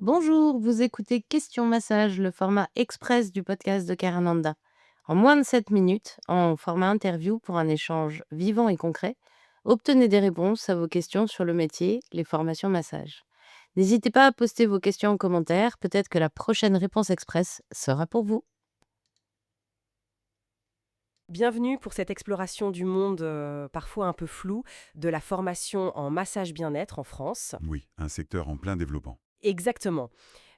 Bonjour, vous écoutez Question Massage, le format express du podcast de Karananda. En moins de 7 minutes, en format interview pour un échange vivant et concret, obtenez des réponses à vos questions sur le métier, les formations massage. N'hésitez pas à poster vos questions en commentaire, peut-être que la prochaine réponse express sera pour vous. Bienvenue pour cette exploration du monde parfois un peu flou de la formation en massage bien-être en France. Oui, un secteur en plein développement. Exactement.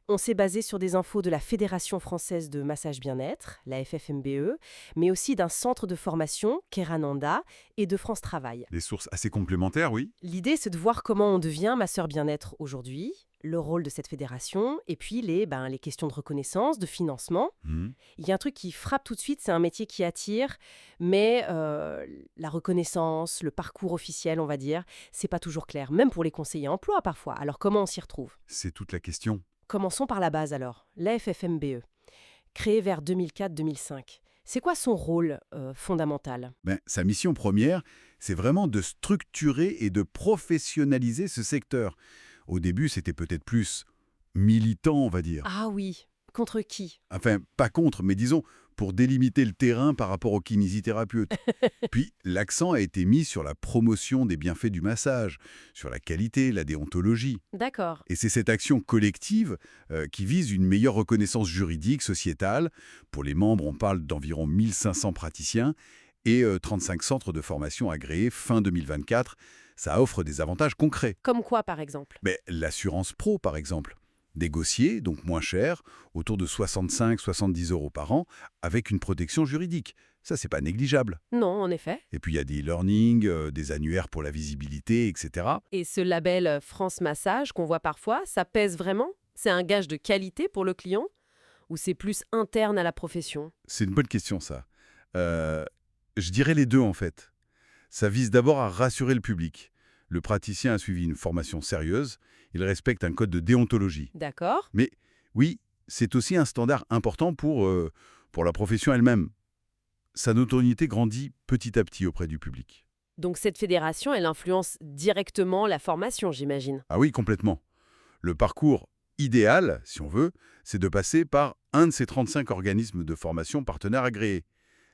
On s'est basé sur des infos de la Fédération française de massage bien-être, la FFMBE, mais aussi d'un centre de formation, Kerananda, et de France Travail. Des sources assez complémentaires, oui. L'idée, c'est de voir comment on devient masseur bien-être aujourd'hui, le rôle de cette fédération, et puis les questions de reconnaissance, de financement. Mhm. Il y a un truc qui frappe tout de suite, c'est un métier qui attire, mais la reconnaissance, le parcours officiel, on va dire, c'est pas toujours clair, même pour les conseillers emploi parfois. Alors comment on s'y retrouve? C'est toute la question. Commençons par la base alors, la FFMBE, créée vers 2004-2005. C'est quoi son rôle fondamental? Sa mission première, c'est vraiment de structurer et de professionnaliser ce secteur. Au début, c'était peut-être plus militant, on va dire. Ah oui, contre qui? Enfin, pas contre, mais disons, pour délimiter le terrain par rapport aux kinésithérapeutes. Puis, l'accent a été mis sur la promotion des bienfaits du massage, sur la qualité, la déontologie. D'accord. Et c'est cette action collective qui vise une meilleure reconnaissance juridique, sociétale. Pour les membres, on parle d'environ 1500 praticiens et 35 centres de formation agréés fin 2024. Ça offre des avantages concrets. Comme quoi par exemple? Mais l'assurance pro, par exemple. Négociée, donc moins cher, autour de 65-70 euros par an, avec une protection juridique. Ça, c'est pas négligeable. Non, en effet. Et puis il y a des e-learning, des annuaires pour la visibilité, etc. Et ce label France Massage qu'on voit parfois, ça pèse vraiment? C'est un gage de qualité pour le client? Ou c'est plus interne à la profession? C'est une bonne question, ça. Je dirais les deux, en fait. Ça vise d'abord à rassurer le public. Le praticien a suivi une formation sérieuse, il respecte un code de déontologie. D'accord. Mais oui, c'est aussi un standard important pour la profession elle-même. Sa notoriété grandit petit à petit auprès du public. Donc cette fédération, elle influence directement la formation, j'imagine. Ah oui, complètement. Le parcours idéal, si on veut, c'est de passer par un de ces 35 organismes de formation partenaires agréés,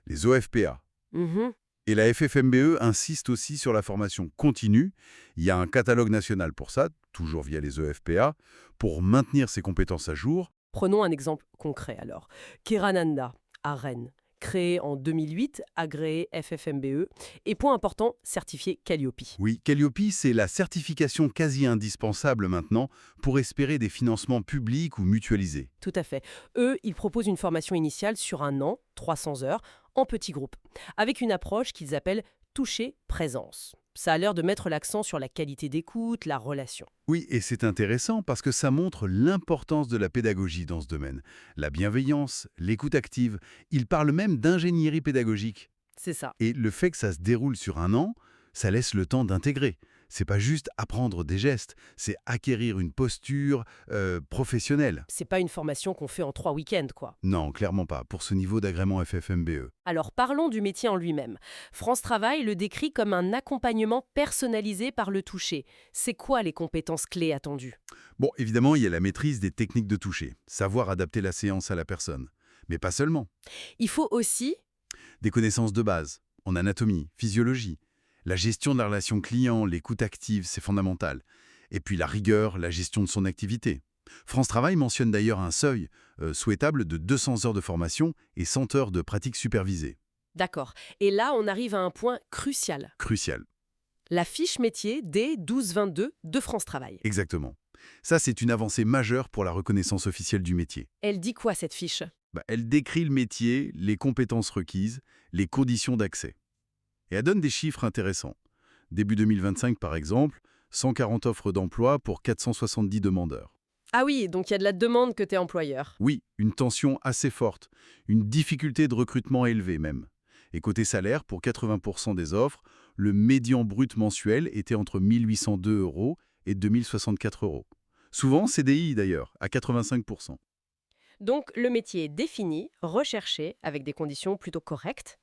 les OFPA. Mhm. Et la FFMBE insiste aussi sur la formation continue. Il y a un catalogue national pour ça, toujours via les OFPA, pour maintenir ses compétences à jour. Prenons un exemple concret alors. Kerananda, à Rennes, créé en 2008, agréé FFMBE, et point important, certifié Calliope. Oui, Calliope, c'est la certification quasi indispensable maintenant pour espérer des financements publics ou mutualisés. Tout à fait. Eux, ils proposent une formation initiale sur un an, 300 heures, en petits groupes, avec une approche qu'ils appellent toucher présence. Ça a l'air de mettre l'accent sur la qualité d'écoute, la relation. Oui, et c'est intéressant parce que ça montre l'importance de la pédagogie dans ce domaine. La bienveillance, l'écoute active. Ils parlent même d'ingénierie pédagogique. C'est ça. Et le fait que ça se déroule sur un an, ça laisse le temps d'intégrer. C'est pas juste apprendre des gestes, c'est acquérir une posture professionnelle. C'est pas une formation qu'on fait en 3 week-ends, quoi. Non, clairement pas, pour ce niveau d'agrément FFMBE. Alors parlons du métier en lui-même. France Travail le décrit comme un accompagnement personnalisé par le toucher. C'est quoi les compétences clés attendues? Bon, évidemment, il y a la maîtrise des techniques de toucher, savoir adapter la séance à la personne. Mais pas seulement. Il faut aussi... Des connaissances de base, en anatomie, physiologie. La gestion de la relation client, l'écoute active, c'est fondamental. Et puis la rigueur, la gestion de son activité. France Travail mentionne d'ailleurs un seuil souhaitable de 200 heures de formation et 100 heures de pratique supervisée. D'accord. Et là, on arrive à un point crucial. Crucial. La fiche métier D1222 de France Travail. Exactement. Ça, c'est une avancée majeure pour la reconnaissance officielle du métier. Elle dit quoi cette fiche? Elle décrit le métier, les compétences requises, les conditions d'accès. Et elle donne des chiffres intéressants. Début 2025, par exemple, 140 offres d'emploi pour 470 demandeurs. Ah oui, donc il y a de la demande que t'es employeur. Oui, une tension assez forte, une difficulté de recrutement élevée même. Et côté salaire, pour 80% des offres, le médian brut mensuel était entre 1802 euros et 2064 euros. Souvent CDI d'ailleurs, à 85%. Donc le métier est défini, recherché, avec des conditions plutôt correctes.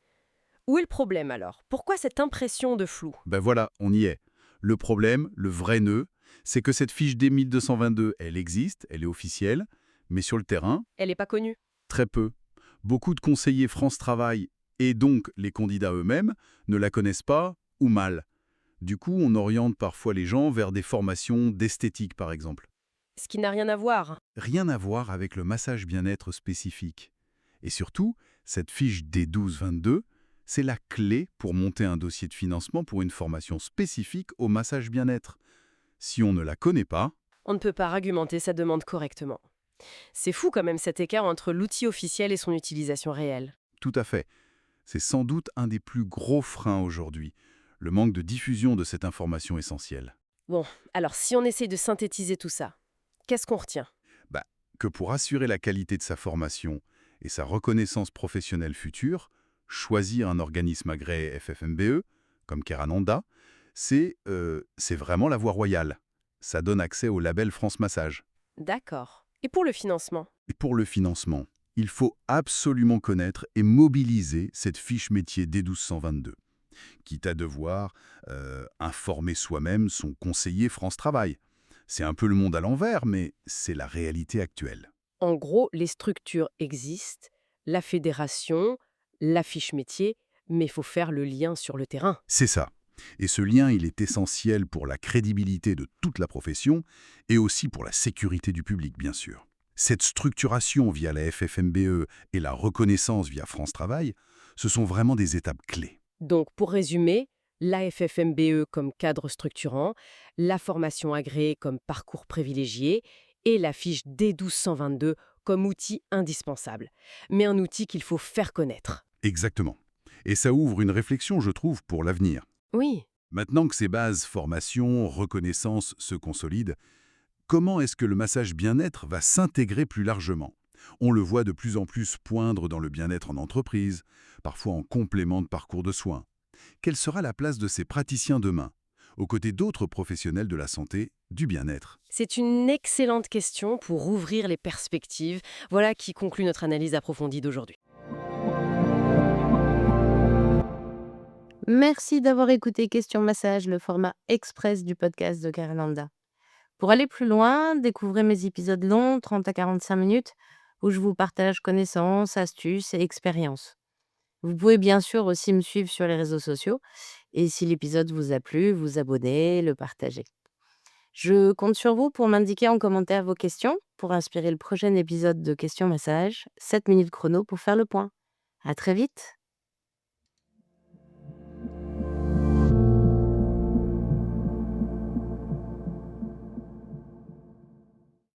Où est le problème alors? Pourquoi cette impression de flou? Ben voilà, on y est. Le problème, le vrai nœud, c'est que cette fiche D1222, elle existe, elle est officielle, mais sur le terrain, Elle n'est pas connue. très peu. Beaucoup de conseillers France Travail, et donc les candidats eux-mêmes, ne la connaissent pas ou mal. Du coup, on oriente parfois les gens vers des formations d'esthétique, par exemple. Ce qui n'a rien à voir. Rien à voir avec le massage bien-être spécifique. Et surtout, cette fiche D1222, c'est la clé pour monter un dossier de financement pour une formation spécifique au massage bien-être. Si on ne la connaît pas, On ne peut pas argumenter sa demande correctement. C'est fou quand même cet écart entre l'outil officiel et son utilisation réelle. tout à fait, c'est sans doute un des plus gros freins aujourd'hui, le manque de diffusion de cette information essentielle. Bon, alors si on essaye de synthétiser tout ça, qu'est-ce qu'on retient? Bah, que pour assurer la qualité de sa formation et sa reconnaissance professionnelle future, choisir un organisme agréé FFMBE, comme Kerananda, c'est vraiment la voie royale. Ça donne accès au label France Massage. D'accord. Et pour le financement? Et pour le financement, il faut absolument connaître et mobiliser cette fiche métier D1222, quitte à devoir informer soi-même son conseiller France Travail. C'est un peu le monde à l'envers, mais c'est la réalité actuelle. En gros, les structures existent, la fédération, la fiche métier, mais il faut faire le lien sur le terrain. C'est ça. Et ce lien, il est essentiel pour la crédibilité de toute la profession et aussi pour la sécurité du public, bien sûr. Cette structuration via la FFMBE et la reconnaissance via France Travail, ce sont vraiment des étapes clés. Donc, pour résumer, l'AFFMBE comme cadre structurant, la formation agréée comme parcours privilégié et la fiche D1222 comme outil indispensable, mais un outil qu'il faut faire connaître. Exactement. Et ça ouvre une réflexion, je trouve, pour l'avenir. Oui, Maintenant que ces bases, formation, reconnaissance, se consolident, comment est-ce que le massage bien-être va s'intégrer plus largement? On le voit de plus en plus poindre dans le bien-être en entreprise, parfois en complément de parcours de soins. Quelle sera la place de ces praticiens demain, aux côtés d'autres professionnels de la santé, du bien-être? c'est une excellente question pour ouvrir les perspectives. Voilà qui conclut notre analyse approfondie d'aujourd'hui. Merci d'avoir écouté Question Massage, le format express du podcast de Karelanda. Pour aller plus loin, découvrez mes épisodes longs, 30 à 45 minutes, où je vous partage connaissances, astuces et expériences. Vous pouvez bien sûr aussi me suivre sur les réseaux sociaux et si l'épisode vous a plu, vous abonner, le partager. Je compte sur vous pour m'indiquer en commentaire vos questions pour inspirer le prochain épisode de Question Massage, 7 minutes chrono pour faire le point. À très vite!